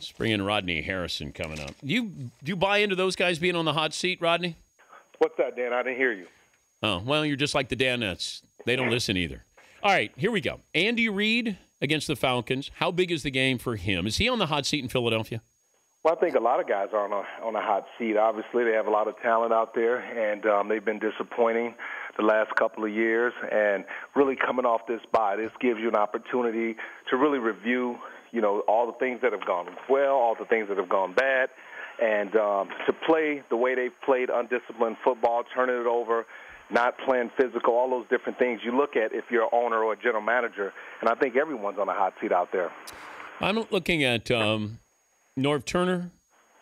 Let's bring in Rodney Harrison coming up. Do you buy into those guys being on the hot seat, Rodney? What's that, Dan? I didn't hear you. Oh, well, you're just like the Danettes. They don't listen either. All right, here we go. Andy Reid against the Falcons. How big is the game for him? Is he on the hot seat in Philadelphia? Well, I think a lot of guys are on a hot seat. Obviously, they have a lot of talent out there, and they've been disappointing the last couple of years. And really coming off this bye, this gives you an opportunity to really review, all the things that have gone well, all the things that have gone bad, and to play the way they've played undisciplined football, turning it over, not playing physical, all those different things you look at if you're an owner or a general manager. And I think everyone's on a hot seat out there. I'm looking at Norv Turner,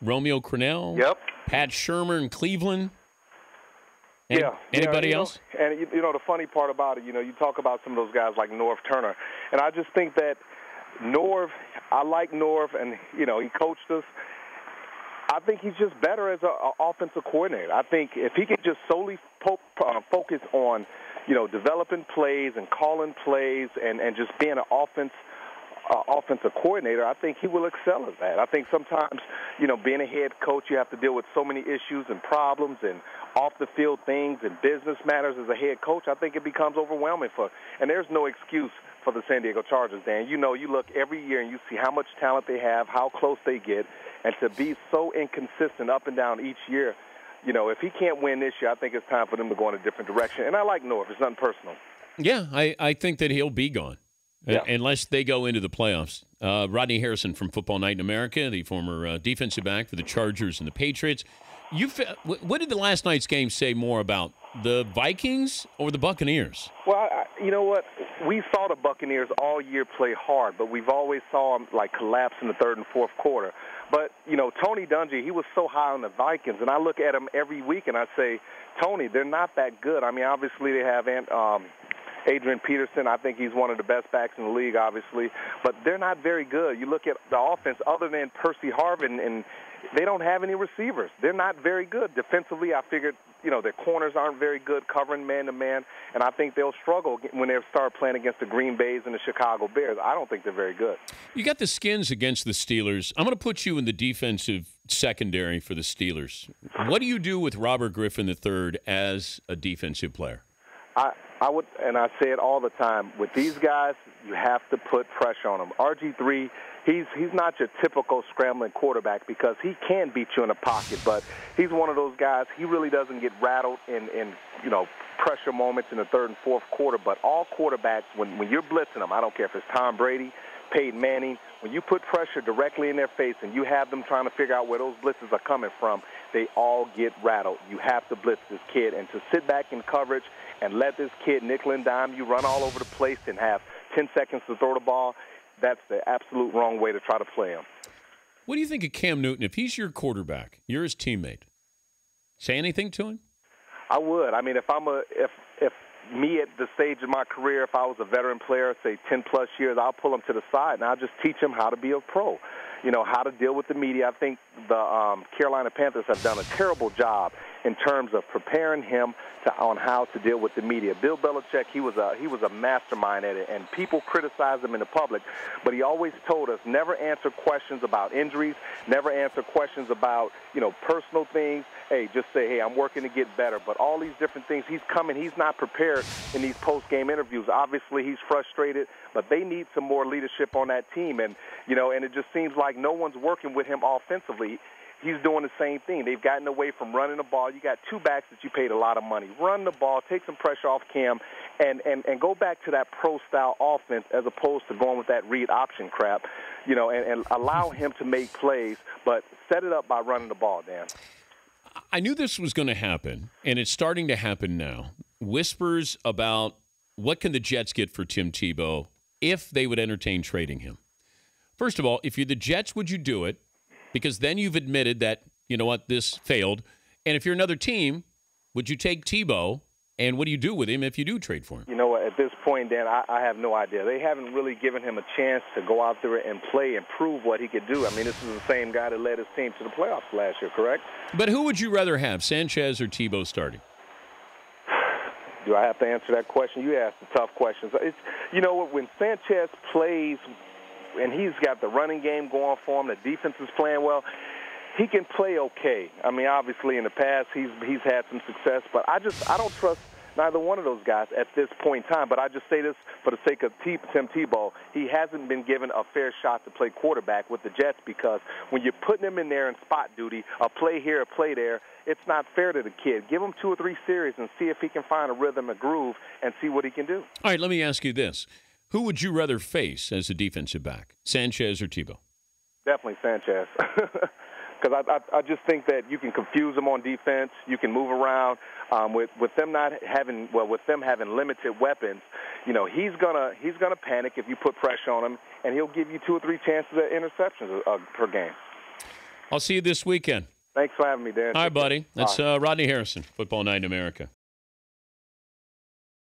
Romeo Crennel, Yep. Pat Shurmur in Cleveland. Anybody else? And, the funny part about it, you talk about some of those guys like Norv Turner. And I just think that I like Norv, and, he coached us. I think he's just better as an offensive coordinator. I think if he could just solely focus on, developing plays and calling plays and just being an offensive coordinator, I think he will excel at that. I think sometimes, being a head coach, you have to deal with so many issues and problems and off-the-field things and business matters as a head coach. I think it becomes overwhelming and there's no excuse for the San Diego Chargers, Dan. You look every year and you see how much talent they have, how close they get, and to be so inconsistent up and down each year, if he can't win this year, I think it's time for them to go in a different direction. And I like Norv. It's nothing personal. Yeah, I think that he'll be gone. Yeah. Unless they go into the playoffs. Rodney Harrison from Football Night in America, the former defensive back for the Chargers and the Patriots. What did the last night's game say more about the Vikings or the Buccaneers? Well, you know what? We saw the Buccaneers all year play hard, but we've always saw them collapse in the third and fourth quarter. But, Tony Dungy, he was so high on the Vikings, and I look at him every week and I say, Tony, they're not that good. I mean, obviously they have Adrian Peterson. I think he's one of the best backs in the league, obviously. But they're not very good. You look at the offense, other than Percy Harvin, and they don't have any receivers. They're not very good. Defensively, I figured, their corners aren't very good covering man-to-man, and I think they'll struggle when they start playing against the Green Bays and the Chicago Bears. I don't think they're very good. You got the Skins against the Steelers. I'm going to put you in the defensive secondary for the Steelers. What do you do with Robert Griffin III as a defensive player? I would, and I say it all the time, with these guys, you have to put pressure on them. RG3, he's not your typical scrambling quarterback because he can beat you in the pocket, but he's one of those guys, he really doesn't get rattled in pressure moments in the third and fourth quarter. But all quarterbacks, when you're blitzing them, I don't care if it's Tom Brady, Peyton Manning, when you put pressure directly in their face and you have them trying to figure out where those blitzes are coming from, they all get rattled. You have to blitz this kid, and to sit back in coverage and let this kid nickel and dime you, run all over the place and have 10 seconds to throw the ball, that's the absolute wrong way to try to play him. What do you think of Cam Newton? If he's your quarterback, you're his teammate, say anything to him? I would. I mean, if me at the stage of my career, if I was a veteran player, say 10-plus years, I'll pull him to the side and I'll just teach him how to be a pro, how to deal with the media. I think the Carolina Panthers have done a terrible job in terms of preparing him on how to deal with the media. Bill Belichick, he was a mastermind at it, and people criticize him in the public, but he always told us never answer questions about injuries, never answer questions about, personal things. Hey, just say, hey, I'm working to get better. But all these different things, he's not prepared in these post-game interviews. Obviously, he's frustrated, but they need some more leadership on that team. And, and it just seems like no one's working with him offensively. He's doing the same thing. They've gotten away from running the ball. You got two backs that you paid a lot of money. Run the ball, take some pressure off Cam, and go back to that pro-style offense as opposed to going with that read option crap, and allow him to make plays, but set it up by running the ball, Dan. I knew this was going to happen, and it's starting to happen now. Whispers about what can the Jets get for Tim Tebow if they would entertain trading him. First of all, if you're the Jets, would you do it? Because then you've admitted that, this failed. And if you're another team, would you take Tebow, and what do you do with him if you do trade for him? You know what, at this point, Dan, I have no idea. They haven't really given him a chance to go out there and play and prove what he could do. I mean, this is the same guy that led his team to the playoffs last year, correct? But who would you rather have, Sanchez or Tebow starting? Do I have to answer that question? You asked the tough questions. It's, when Sanchez plays and he's got the running game going for him. The defense is playing well. He can play okay. I mean, obviously in the past he's had some success, but I don't trust neither one of those guys at this point in time. But I just say this for the sake of Tim Tebow. He hasn't been given a fair shot to play quarterback with the Jets, because when you're putting him in there in spot duty, a play here, a play there, it's not fair to the kid. Give him 2 or 3 series and see if he can find a rhythm, a groove, and see what he can do. All right, let me ask you this. Who would you rather face as a defensive back, Sanchez or Tebow? Definitely Sanchez. Because I just think that you can confuse them on defense. You can move around with them having limited weapons. You know, he's gonna panic if you put pressure on him, and he'll give you 2 or 3 chances at interceptions per game. I'll see you this weekend. Thanks for having me, Dan. All right, buddy. That's Rodney Harrison, Football Night in America.